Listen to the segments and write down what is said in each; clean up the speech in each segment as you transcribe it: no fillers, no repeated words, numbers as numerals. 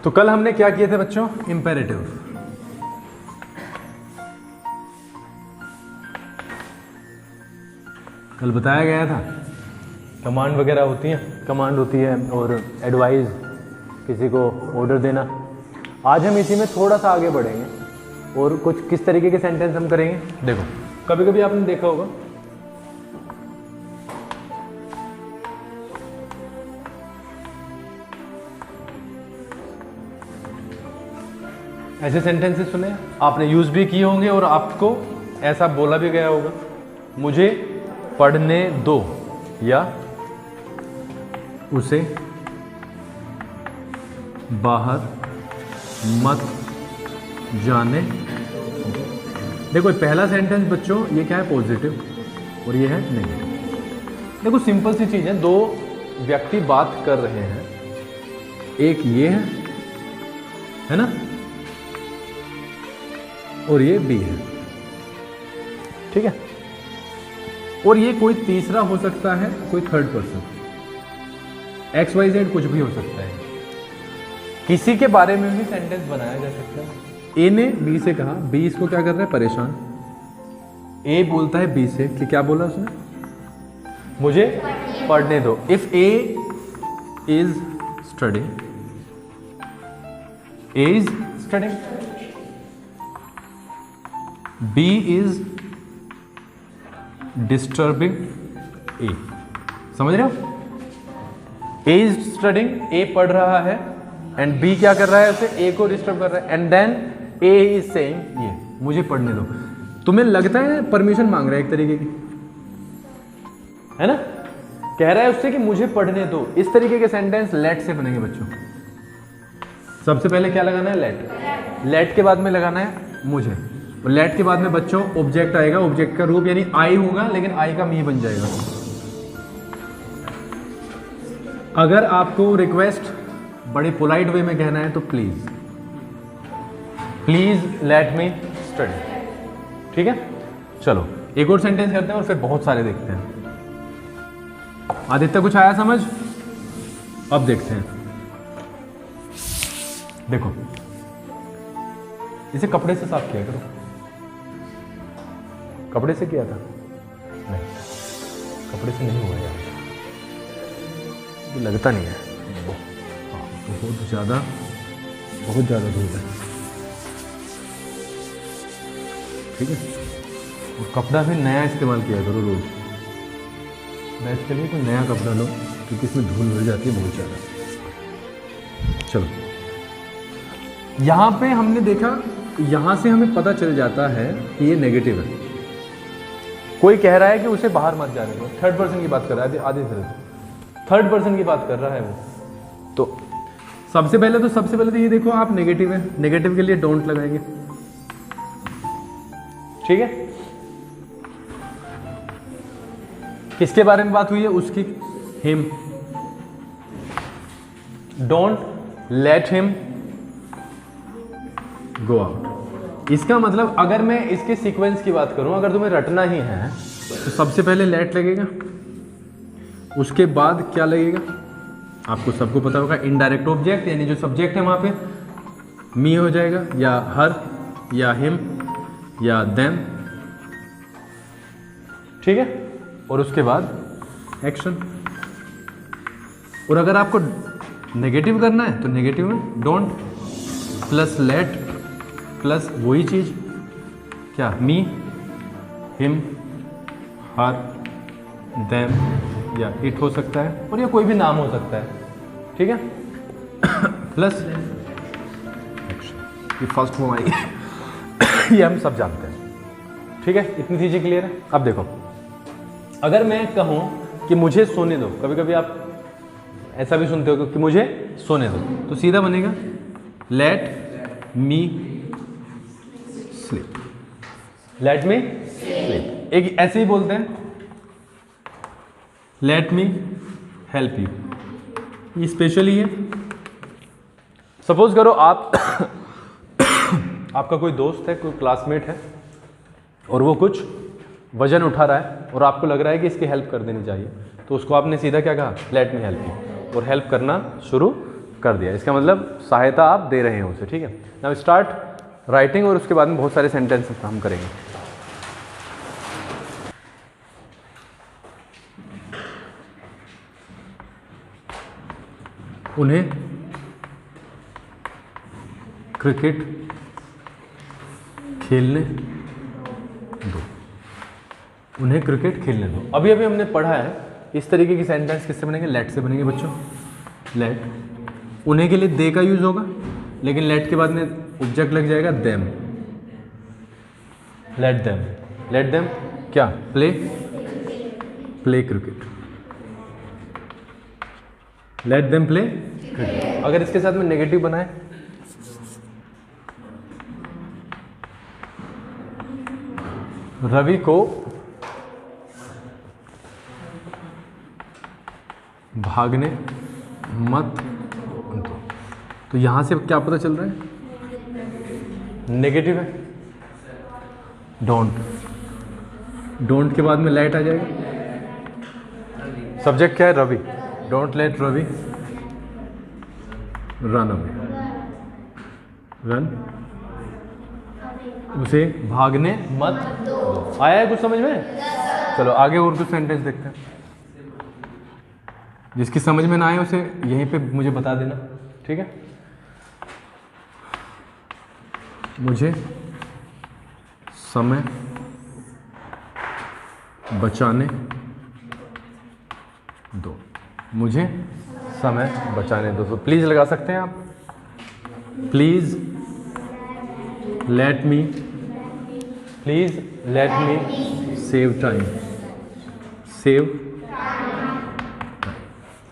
तो कल हमने क्या किए थे बच्चों? इंपेरेटिव। कल बताया गया था कमांड वगैरह होती हैं, कमांड होती है और एडवाइस, किसी को ऑर्डर देना। आज हम इसी में थोड़ा सा आगे बढ़ेंगे और कुछ किस तरीके के सेंटेंस हम करेंगे। देखो कभी कभी आपने देखा होगा ऐसे सेंटेंसेस सुने, आपने यूज भी किए होंगे और आपको ऐसा बोला भी गया होगा, मुझे पढ़ने दो या उसे बाहर मत जाने। देखो पहला सेंटेंस बच्चों ये क्या है? पॉजिटिव और ये है नेगेटिव। देखो सिंपल सी चीज है, दो व्यक्ति बात कर रहे हैं, एक ये है ना, और ये बी है, ठीक है। और ये कोई तीसरा हो सकता है, कोई third person, X Y Z कुछ भी हो सकता है। किसी के बारे में भी सेंटेंस बनाया जा सकता है। ए ने बी से कहा, बी इसको क्या कर रहा है? परेशान। ए बोलता है बी से कि क्या बोला उसने? मुझे पढ़ने दो। If A is studying, A is studying, B is disturbing A. समझ रहे हो? ए इज स्टडिंग, ए पढ़ रहा है, एंड बी क्या कर रहा है? उसे ए को डिस्टर्ब कर रहा है, and then A is saying ये मुझे पढ़ने दो। तुम्हें लगता है परमिशन मांग रहा है एक तरीके की, है ना, कह रहा है उससे कि मुझे पढ़ने दो। इस तरीके के सेंटेंस लेट से बनेंगे बच्चों। सबसे पहले क्या लगाना है? लेट। लेट के बाद में लगाना है मुझे, और लेट के बाद में बच्चों ऑब्जेक्ट आएगा, ऑब्जेक्ट का रूप यानी आई होगा, लेकिन आई का मी बन जाएगा। अगर आपको रिक्वेस्ट बड़े पोलाइट वे में कहना है तो please, please let me study, ठीक है। चलो एक और सेंटेंस करते हैं और फिर बहुत सारे देखते हैं। आदित्य कुछ आया समझ? अब देखते हैं। देखो इसे कपड़े से साफ किया करो। कपड़े से किया था? नहीं, कपड़े से नहीं हुआ यार, ये लगता नहीं है। बहुत ज़्यादा धूप है, ठीक है। और कपड़ा भी नया इस्तेमाल किया करो रोज। मैं इसके लिए कोई नया कपड़ा लो, क्योंकि इसमें धूल भर जाती है बहुत ज़्यादा। चलो यहाँ पे हमने देखा, यहाँ से हमें पता चल जाता है कि ये नेगेटिव है। कोई कह रहा है कि उसे बाहर मत जाने दो, थर्ड पर्सन की बात कर रहा है, आधे थर्ड पर्सन की बात कर रहा है वो। तो सबसे पहले तो ये देखो आप नेगेटिव है, नेगेटिव के लिए डोंट लगाएंगे, ठीक है। किसके बारे में बात हुई है? उसकी, him. Don't let him go out. इसका मतलब अगर मैं इसके सीक्वेंस की बात करूं, अगर तुम्हें रटना ही है तो सबसे पहले लेट लगेगा, उसके बाद क्या लगेगा? आपको सबको पता होगा इनडायरेक्ट ऑब्जेक्ट, यानी जो सब्जेक्ट है वहां पे मी हो जाएगा, या हर, या हिम, या देम, ठीक है। और उसके बाद एक्शन। और अगर आपको नेगेटिव करना है तो नेगेटिव में डोंट प्लस लेट प्लस वही चीज क्या? मी, हिम, हर, देम, या इट हो सकता है, और या कोई भी नाम हो सकता है, ठीक है। प्लस एक्शन, ये फर्स्ट फॉर्म आएगी। ये हम सब जानते हैं, ठीक है। इतनी चीजें क्लियर है। अब देखो अगर मैं कहूं कि मुझे सोने दो, कभी कभी आप ऐसा भी सुनते हो कि मुझे सोने दो, तो सीधा बनेगा let me sleep, let me sleep. एक ऐसे ही बोलते हैं लेट मी हेल्प यू, ये स्पेशली है। सपोज करो आप आपका कोई दोस्त है, कोई क्लासमेट है, और वो कुछ वजन उठा रहा है और आपको लग रहा है कि इसकी हेल्प कर देनी चाहिए, तो उसको आपने सीधा क्या कहा? लेट मी हेल्प यू, और हेल्प करना शुरू कर दिया, इसका मतलब सहायता आप दे रहे हैं उसे, ठीक है। नाउ स्टार्ट राइटिंग, और उसके बाद में बहुत सारे सेंटेंसेस हम करेंगे। उन्हें क्रिकेट खेलने दो, उन्हें क्रिकेट खेलने दो। अभी अभी हमने पढ़ा है इस तरीके की सेंटेंस किससे बनेंगे, लेट से बनेंगे बच्चों। लेट, उन्हें के लिए दे का यूज होगा, लेकिन लेट के बाद में ऑब्जेक्ट लग जाएगा them. Let them, let them क्या, play, play cricket, let them play cricket. अगर इसके साथ में नेगेटिव बनाए, रवि को भागने मत दो, तो यहां से क्या पता चल रहा है, नेगेटिव है। डोंट, डोंट के बाद में लेट आ जाएगा, सब्जेक्ट क्या है, Ravi. Don't let Ravi run away, run, उसे भागने मत दो। आया है कुछ समझ में? चलो आगे और कुछ सेंटेंस देखते हैं। जिसकी समझ में ना आए उसे यहीं पे मुझे बता देना, ठीक है। मुझे समय बचाने दो, मुझे समय बचाने दो। तो प्लीज लगा सकते हैं आप, please let me, please let me save time, save,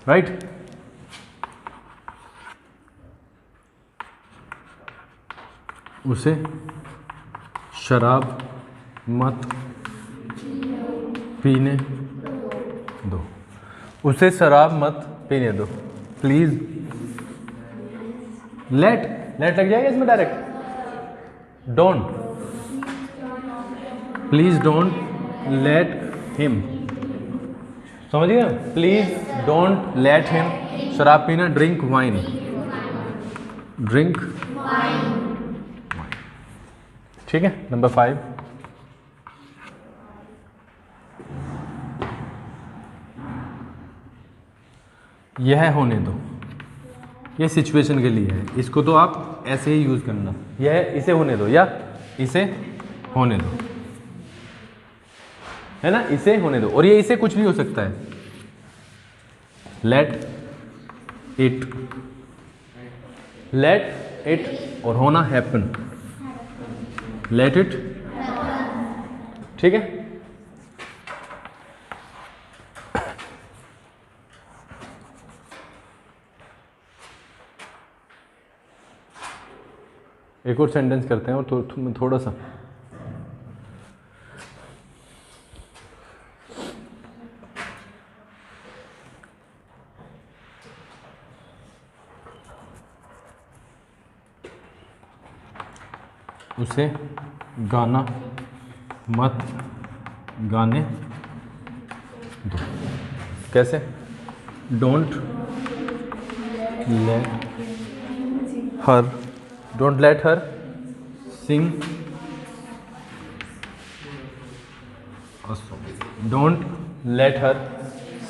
right. उसे शराब मत पीने दो, उसे शराब मत पीने दो। प्लीज, लेट, लेट लग जाएगा इसमें direct. Don't, please don't let him, समझ गए? प्लीज डोंट लेट हिम शराब पीना। ड्रिंक वाइन, ड्रिंक वाइन, ठीक है। नंबर 5, यह होने दो, ये सिचुएशन के लिए है, इसको तो आप ऐसे ही यूज करना। यह, इसे होने दो या इसे होने दो, है ना, इसे होने दो। और ये इसे कुछ भी हो सकता है। लेट इट, लेट इट, और होना हैपन, लेट इट, ठीक है। एक और सेंटेंस करते हैं और थोड़ा सा उसे गाना मत गाने दो। कैसे? Don't let her, don't let her sing a song, don't let her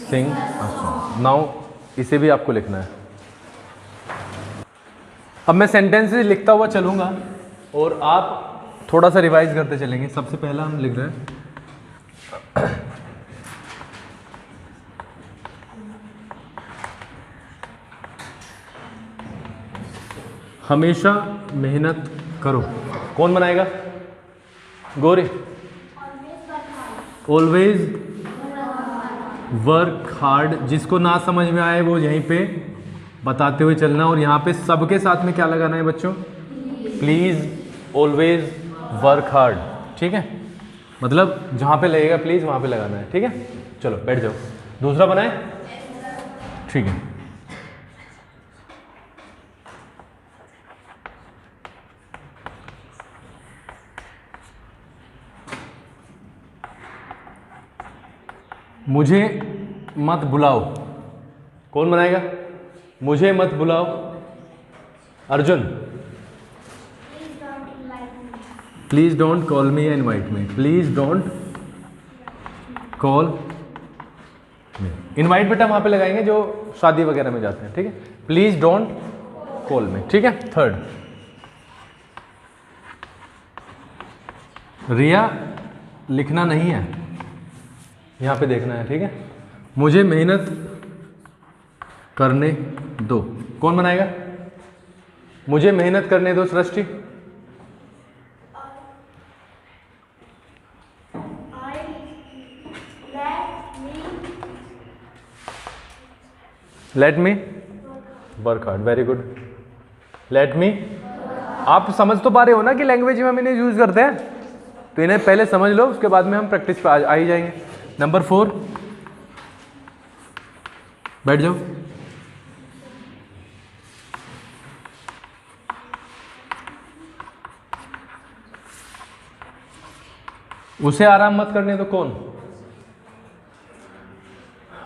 sing a song. Now इसे भी आपको लिखना है। अब मैं सेंटेंसेस लिखता हुआ चलूंगा और आप थोड़ा सा रिवाइज करते चलेंगे। सबसे पहला हम लिख रहे हैं हमेशा मेहनत करो। कौन बनाएगा? गोरे। Always work hard. जिसको ना समझ में आए वो यहीं पे बताते हुए चलना। और यहाँ पे सबके साथ में क्या लगाना है बच्चों? Please always work hard. ठीक है, मतलब जहाँ पे लगेगा प्लीज वहाँ पे लगाना है। ठीक है, चलो बैठ जाओ। दूसरा बनाए, ठीक है। मुझे मत बुलाओ। कौन बनाएगा? मुझे मत बुलाओ। Arjun, please don't call me and invite me. Please don't call me. Invite बेटा वहां पे लगाएंगे जो शादी वगैरह में जाते हैं, ठीक है। प्लीज डोंट कॉल मी, ठीक है। थर्ड, रिया लिखना नहीं है, यहां पे देखना है, ठीक है। मुझे मेहनत करने दो, कौन बनाएगा? मुझे मेहनत करने दो Srishti. Let me work hard, very good. Let me, आप समझ तो पा रहे हो ना कि लैंग्वेज में हम इन्हें यूज करते हैं, तो इन्हें पहले समझ लो, उसके बाद में हम प्रैक्टिस पे आ ही जाएंगे। नंबर 4, बैठ जाओ। उसे आराम मत करने दो, कौन?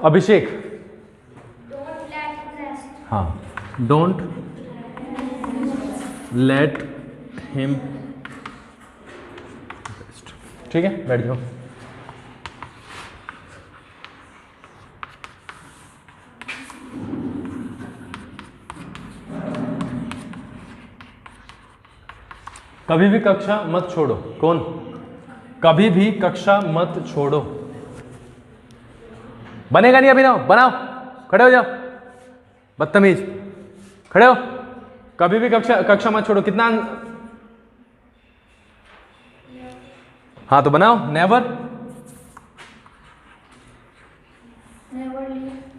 अभिषेक। हाँ, डोंट लेट हिम, ठीक है, बैठ जाओ। कभी भी कक्षा मत छोड़ो, कौन? कभी भी कक्षा मत छोड़ो। बनेगा नहीं अभिनव, बनाओ, खड़े हो जाओ, बदतमीज, खड़े हो। कभी भी कक्षा मत छोड़ो, कितना? हाँ तो बनाओ। Never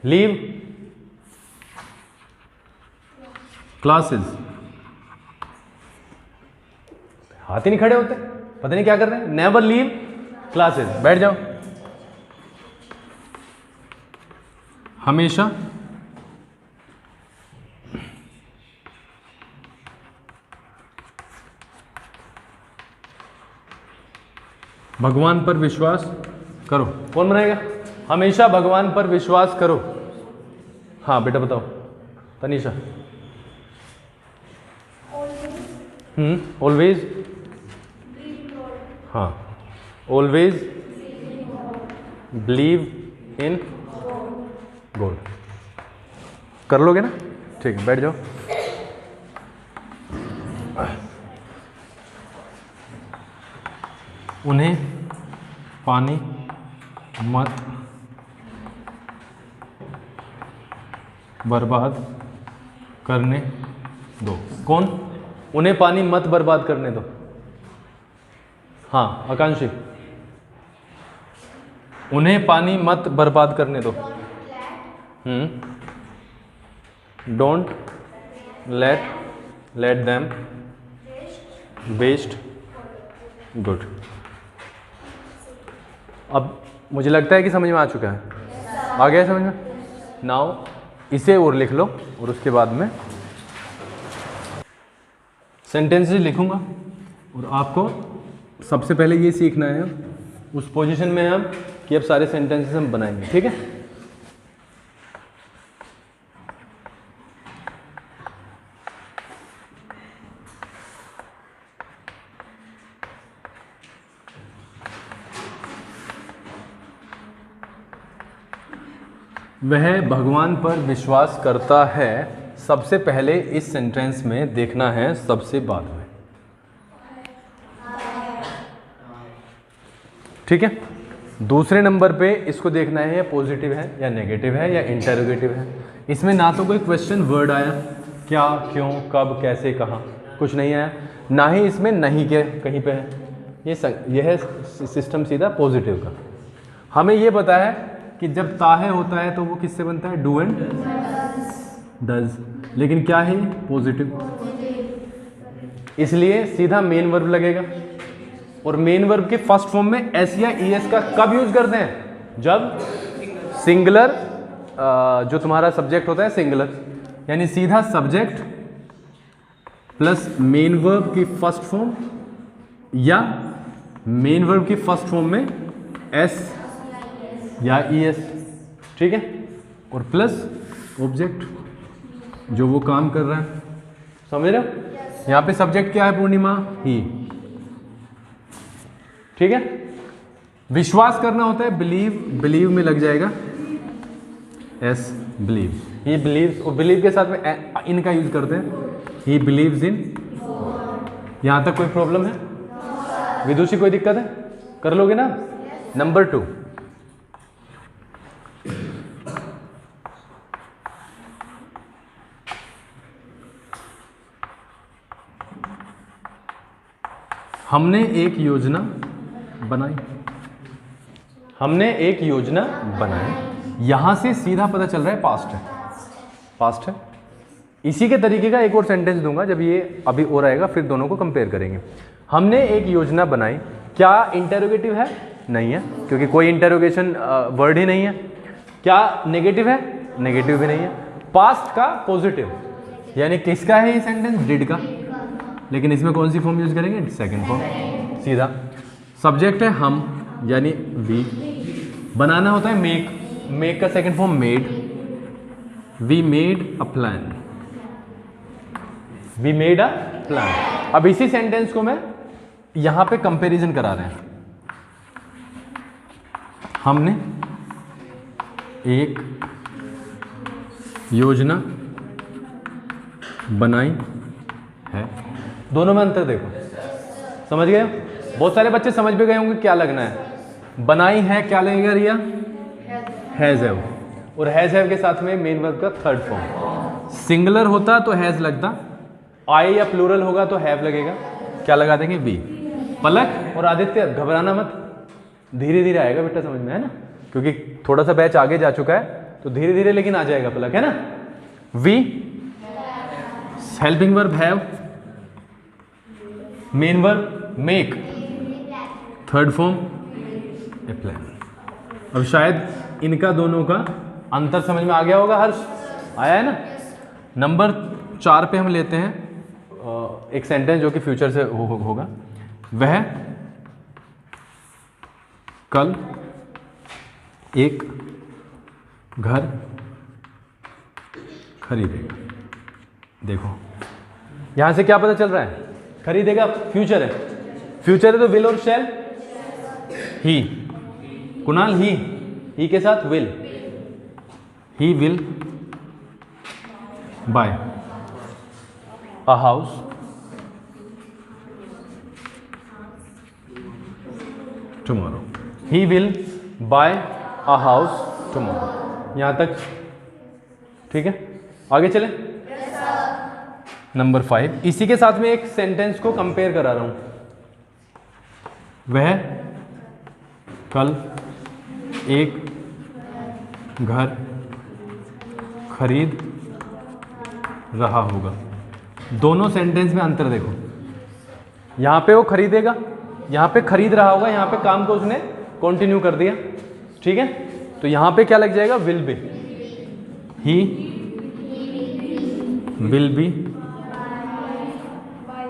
leave classes. हाथ ही नहीं खड़े होते, पता नहीं क्या कर रहे हैं। नेवर लीव क्लासेस, बैठ जाओ। हमेशा भगवान पर विश्वास करो, कौन बनाएगा? हमेशा भगवान पर विश्वास करो। हाँ बेटा बताओ, तनीषा। ऑलवेज, हाँ, ऑलवेज बिलीव इन गॉड। कर लोगे ना? ठीक है, बैठ जाओ। उन्हें पानी मत बर्बाद करने दो, कौन? उन्हें पानी मत बर्बाद करने दो। हाँ आकांक्षी, उन्हें पानी मत बर्बाद करने दो। Don't let them waste, good. अब मुझे लगता है कि समझ में आ चुका है, आ गया समझ में। नाउ इसे और लिख लो, और उसके बाद में सेंटेंसेस लिखूंगा, और आपको सबसे पहले ये सीखना है उस पोजीशन में हम कि अब सारे सेंटेंसेस हम बनाएंगे, ठीक है। वह भगवान पर विश्वास करता है, सबसे पहले इस सेंटेंस में देखना है सबसे बाद में, ठीक है। दूसरे नंबर पे इसको देखना है पॉजिटिव है या नेगेटिव है या इंटरोगेटिव है। इसमें ना तो कोई क्वेश्चन वर्ड आया, क्या, क्यों, कब, कैसे, कहाँ, कुछ नहीं आया, ना ही इसमें नहीं के कहीं पे है। यह है सिस्टम सीधा पॉजिटिव का। हमें ये पता है कि जब ताहे होता है तो वो किससे बनता है? Do and does. लेकिन क्या है? पॉजिटिव, इसलिए सीधा मेन वर्ब लगेगा। और मेन वर्ब के फर्स्ट फॉर्म में एस या ई एस का कब यूज करते हैं? जब सिंगुलर, जो तुम्हारा सब्जेक्ट होता है सिंगुलर, यानी सीधा सब्जेक्ट प्लस मेन वर्ब की फर्स्ट फॉर्म, या मेन वर्ब की फर्स्ट फॉर्म में एस या ई एस, ठीक है, और प्लस ऑब्जेक्ट। जो वो काम कर रहा है, समझ रहे हो? यहाँ पे सब्जेक्ट क्या है पूर्णिमा? ही। ठीक है, विश्वास करना होता है बिलीव, बिलीव में लग जाएगा एस, बिलीव। ही बिलीव्स, और बिलीव के साथ में इनका यूज करते हैं, ही बिलीव्स इन। यहां तक कोई प्रॉब्लम है? विदुषी कोई दिक्कत है? कर लोगे ना? नंबर 2, हमने एक योजना बनाई। हमने एक योजना बनाई, यहां से सीधा पता चल रहा है पास्ट है, पास्ट है। इसी के तरीके का एक और सेंटेंस दूंगा, जब ये अभी और आएगा फिर दोनों को कंपेयर करेंगे। हमने एक योजना बनाई, क्या इंटेरोगेटिव है? नहीं है, क्योंकि कोई इंटेरोगेशन वर्ड ही नहीं है। क्या नेगेटिव है? नेगेटिव भी नहीं है। पास्ट का पॉजिटिव, यानी किसका है ये सेंटेंस? डिड का। लेकिन इसमें कौन सी फॉर्म यूज करेंगे? सेकंड फॉर्म, सीधा। सब्जेक्ट है हम, यानी वी। बनाना होता है मेक, मेक का second form made. We made a plan, we made a plan. अब इसी सेंटेंस को मैं यहां पे कंपैरिजन करा रहे हैं। हमने एक योजना बनाई है, दोनों में अंतर देखो, समझ गए? बहुत सारे बच्चे समझ भी गए होंगे क्या लगना है। बनाई है क्या लगेगा रिया? हैज हैव, और हैज हैव के साथ में मेन वर्ब का थर्ड फॉर्म। सिंगुलर होता तो हैज लगता, आई या प्लूरल होगा तो हैव लगेगा। क्या लगा देंगे? बी। पलक और आदित्य घबराना मत, धीरे धीरे आएगा बेटा समझ में, है ना? क्योंकि थोड़ा सा बैच आगे जा चुका है तो धीरे धीरे लेकिन आ जाएगा पलक, है ना? We, helping verb have, main verb make, third form a plan. अब शायद इनका दोनों का अंतर समझ में आ गया होगा। हर्ष आया है ना? नंबर 4 पे हम लेते हैं एक सेंटेंस जो कि फ्यूचर से होगा। वह कल एक घर खरीदेगा। देखो यहां से क्या पता चल रहा है? खरीदेगा फ्यूचर है, फ्यूचर है तो विल और शैल। ही, कुणाल ही के साथ will, he will buy a house tomorrow. He will buy a house tomorrow. यहां तक ठीक है? आगे चले। नंबर 5, इसी के साथ में एक सेंटेंस को कंपेयर करा रहा हूं। वह कल एक घर खरीद रहा होगा। दोनों सेंटेंस में अंतर देखो, यहां पे वो खरीदेगा, यहां पे खरीद रहा होगा, यहां पे काम को उसने कंटिन्यू कर दिया। ठीक है, तो यहां पे क्या लग जाएगा? Will be. He will be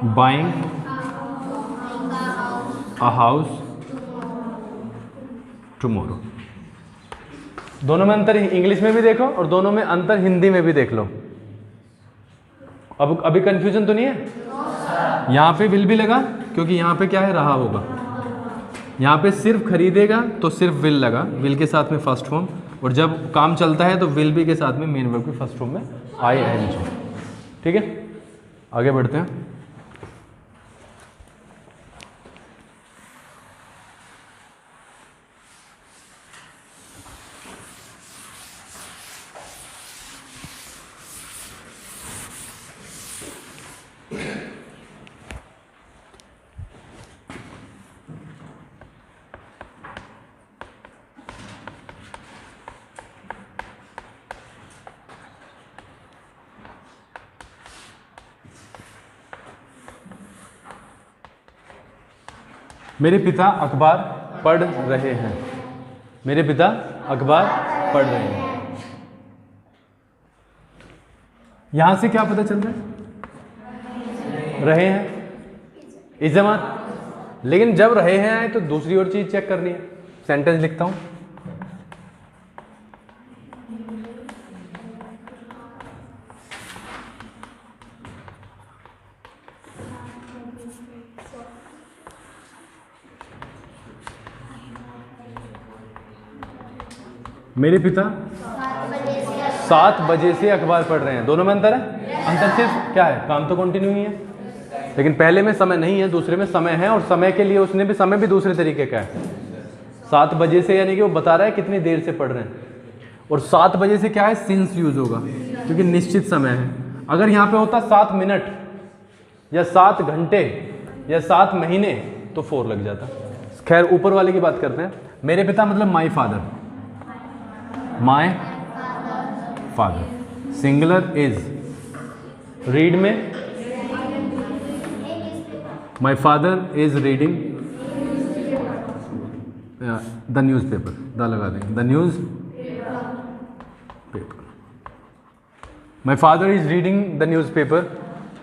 buying a house tomorrow. दोनों में अंतर इंग्लिश में भी देखो और दोनों में अंतर हिंदी में भी देख लो। अब अभी कंफ्यूजन तो नहीं है? यहां पे विल भी लगा क्योंकि यहां पे क्या है? रहा होगा। यहां पे सिर्फ खरीदेगा तो सिर्फ विल लगा, विल के साथ में फर्स्ट फॉर्म, और जब काम चलता है तो विल बी के साथ में मेन वर्ब के फर्स्ट फॉर्म में आई एन जी। ठीक है, आगे बढ़ते हैं। मेरे पिता अखबार पढ़ रहे हैं। मेरे पिता अखबार पढ़ रहे हैं। यहां से क्या पता चल रहा है? रहे हैं, इज़्ज़ामत। लेकिन जब रहे हैं आए तो दूसरी और चीज चेक करनी है। सेंटेंस लिखता हूं, मेरे पिता 7 बजे से अखबार पढ़ रहे हैं। दोनों में अंतर है? अंतर सिर्फ क्या है, काम तो कंटिन्यू ही है, लेकिन पहले में समय नहीं है, दूसरे में समय है, और समय के लिए उसने भी समय भी दूसरे तरीके का है। 7 बजे से यानी कि वो बता रहा है कितनी देर से पढ़ रहे हैं, और 7 बजे से क्या है, सिंस यूज होगा क्योंकि निश्चित समय है। अगर यहाँ पे होता 7 मिनट या 7 घंटे या 7 महीने तो 4 लग जाता। खैर ऊपर वाले की बात करते हैं। मेरे पिता मतलब my father, my father singular is, read में my father is reading the newspaper, the लगा देंगे, the newspaper. My father is reading the newspaper,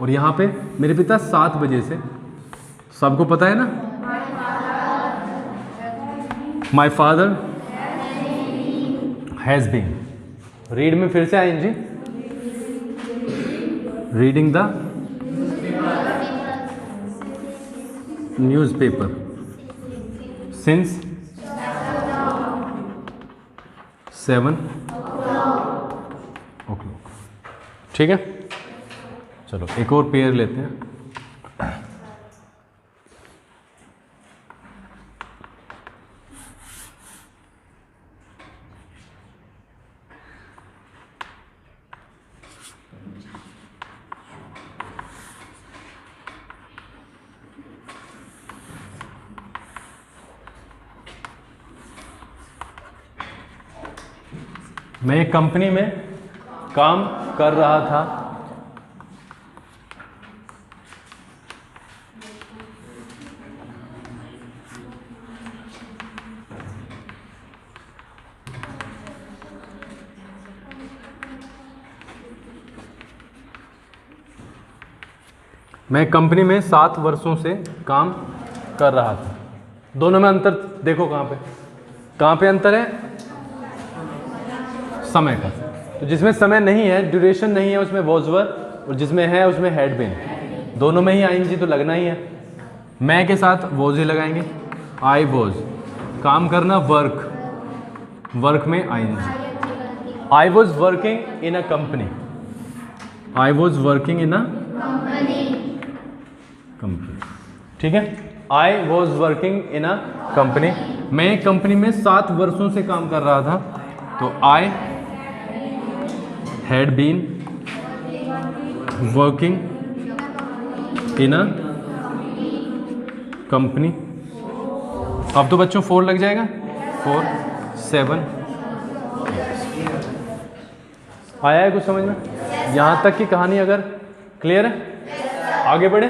और यहाँ पे मेरे पिता 7 बजे से, सबको पता है ना, my father has been, read में फिर से आएंगे, reading the newspaper since 7 o'clock। ठीक है, चलो एक और पेयर लेते हैं। मैं एक कंपनी में काम कर रहा था। मैं कंपनी में 7 वर्षों से काम कर रहा था। दोनों में अंतर देखो, कहाँ पे अंतर है, समय का। तो जिसमें समय नहीं है, ड्यूरेशन नहीं है, उसमें वॉज वर, और जिसमें है उसमें हैड बीन। दोनों में ही आईएनजी तो लगना ही है। मैं के साथ वॉज ही लगाएंगे, आई वॉज, काम करना वर्क, वर्क में ING. I was working in a company, I was working in a company. ठीक है, I was working in a company. मैं एक कंपनी में 7 वर्षों से काम कर रहा था, तो I had been working in a company. अब तो बच्चों 4 लग जाएगा, 4 7। आया है कुछ समझ में? यहाँ तक की कहानी अगर क्लियर है, आगे बढ़े।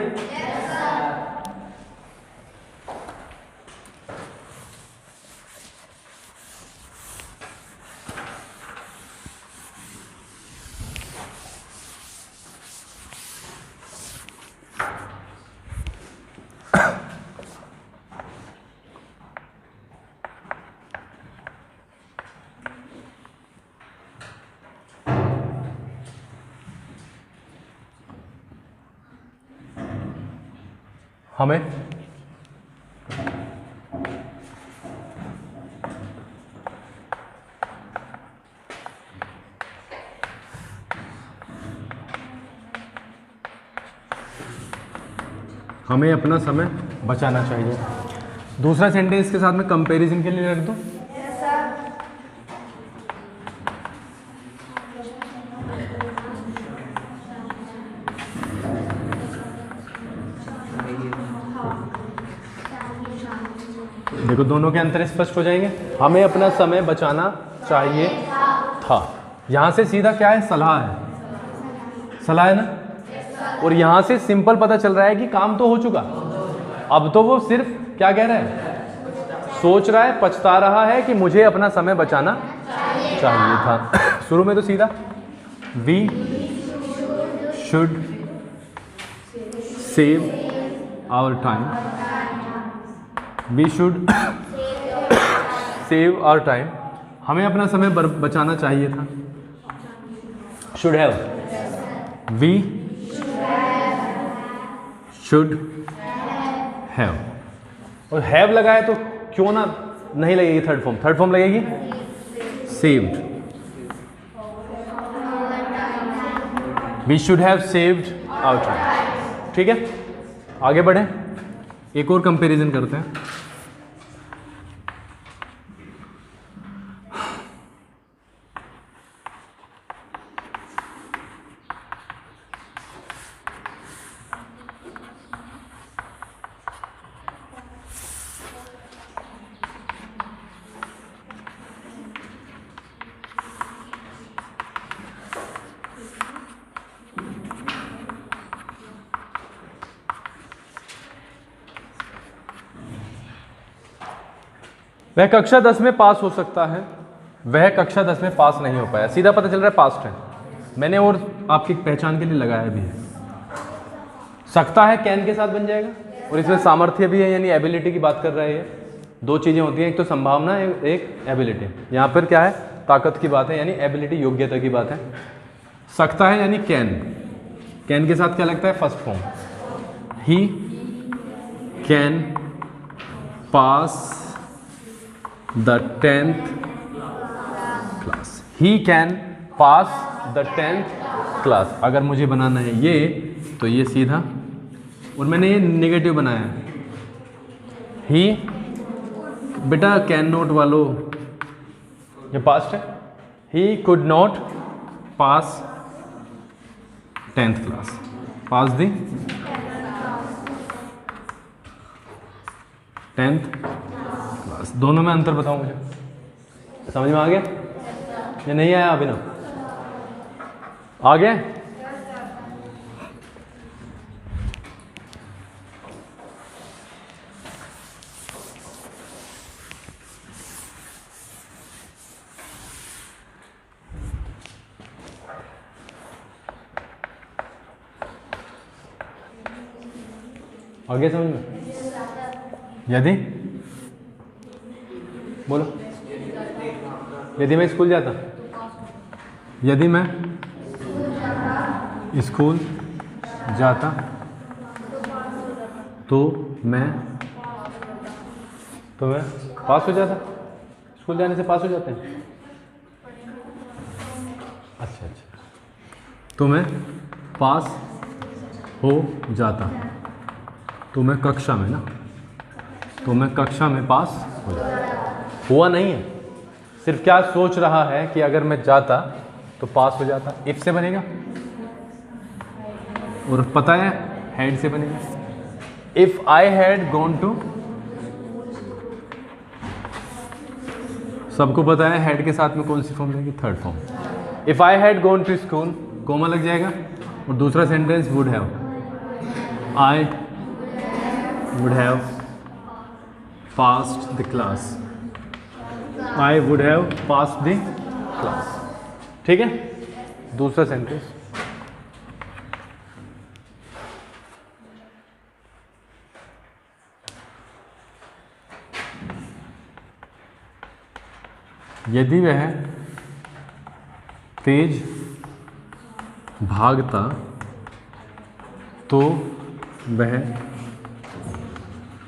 हमें हमें अपना समय बचाना चाहिए। दूसरा सेंटेंस के साथ में कंपैरिजन के लिए रख दो। देखो दोनों के अंतर स्पष्ट हो जाएंगे। हमें अपना समय बचाना चाहिए था, यहां से सीधा क्या है, सलाह है, सलाह है ना। और यहां से सिंपल पता चल रहा है कि काम तो हो चुका, अब तो वो सिर्फ क्या कह रहा है, सोच रहा है, पछता रहा है कि मुझे अपना समय बचाना चाहिए था। शुरू में तो सीधा we should save our time, we should save our time, हमें अपना समय बचाना चाहिए था। Should have, we should have, और हैव लगाए तो क्यों ना नहीं लगेगी थर्ड फॉर्म, थर्ड फॉर्म लगेगी saved. We should have saved our time. ठीक है, आगे बढ़े, एक और कंपैरिजन करते हैं. वह कक्षा 10 में पास हो सकता है, वह कक्षा 10 में पास नहीं हो पाया. सीधा पता चल रहा है पास्ट है. मैंने और आपकी पहचान के लिए लगाया भी है. सकता है कैन के साथ बन जाएगा, और इसमें सामर्थ्य भी है, यानी एबिलिटी की बात कर रहा है ये. दो चीज़ें होती हैं, एक तो संभावना, एक एबिलिटी. यहाँ पर क्या है, ताकत की बात है, यानी एबिलिटी योग्यता की बात है. सकता है यानी कैन. कैन के साथ क्या लगता है, first form. He can pass the 10th class. He can pass the 10th class. अगर मुझे बनाना है ये, तो ये सीधा, और मैंने ये नेगेटिव बनाया है. ही, बेटा कैन नॉट वालों, ये पास्ट है. He could not pass 10th class. Pass the 10th. दोनों में अंतर बताओ मुझे. समझ में आ गया या नहीं आया अभिनव? आ गया? आ गया समझ में? यदि बोलो, यदि मैं स्कूल जाता, यदि मैं स्कूल जाता तो मैं पास हो जाता. स्कूल जाने से पास हो जाते हैं. अच्छा, तो मैं पास हो जाता. तो मैं कक्षा में ना, तो मैं कक्षा में पास हो जाता. हुआ नहीं है, सिर्फ क्या सोच रहा है कि अगर मैं जाता तो पास हो जाता. इफ से बनेगा, और पता है हैड से बनेगा. If I had gone to, सबको पता है हैड के साथ में कौन सी फॉर्म रहेगी, third form. If I had gone to school, comma लग जाएगा, और दूसरा sentence would have. I would have passed the class. I would have passed the class. ठीक है, दूसरा सेंटेंस. यदि वह तेज भागता तो वह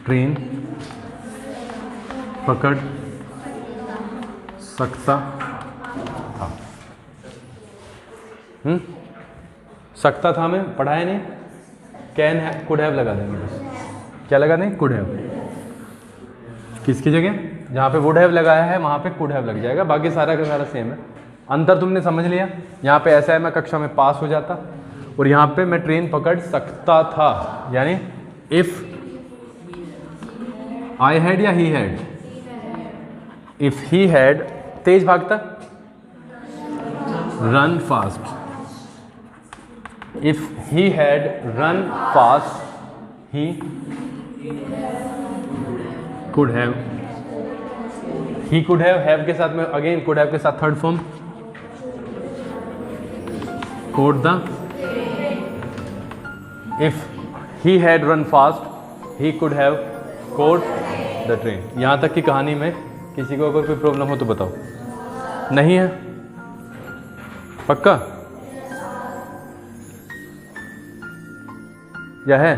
ट्रेन पकड़ सकता था. सकता था में पढ़ाया नहीं, कैन है, कुड हैव लगा देंगे बस. क्या लगा देंगे, कुड हैव. किसकी जगह, जहाँ पे वुड हैव लगाया है वहाँ पे कुड हैव लग जाएगा. बाकी सारा का सारा सेम है. अंतर तुमने समझ लिया. यहाँ पे ऐसा है, मैं कक्षा में पास हो जाता, और यहाँ पे मैं ट्रेन पकड़ सकता था. यानी इफ आई हैड या he had. If he had, तेज भागता, run fast. If he had run fast, he could have. He could have के साथ में अगेन कुड हैव के साथ third form, caught the. If he had run fast, he could have caught the train. यहाँ तक की कहानी में किसी को अगर कोई प्रॉब्लम हो तो बताओ. नहीं है? पक्का या है?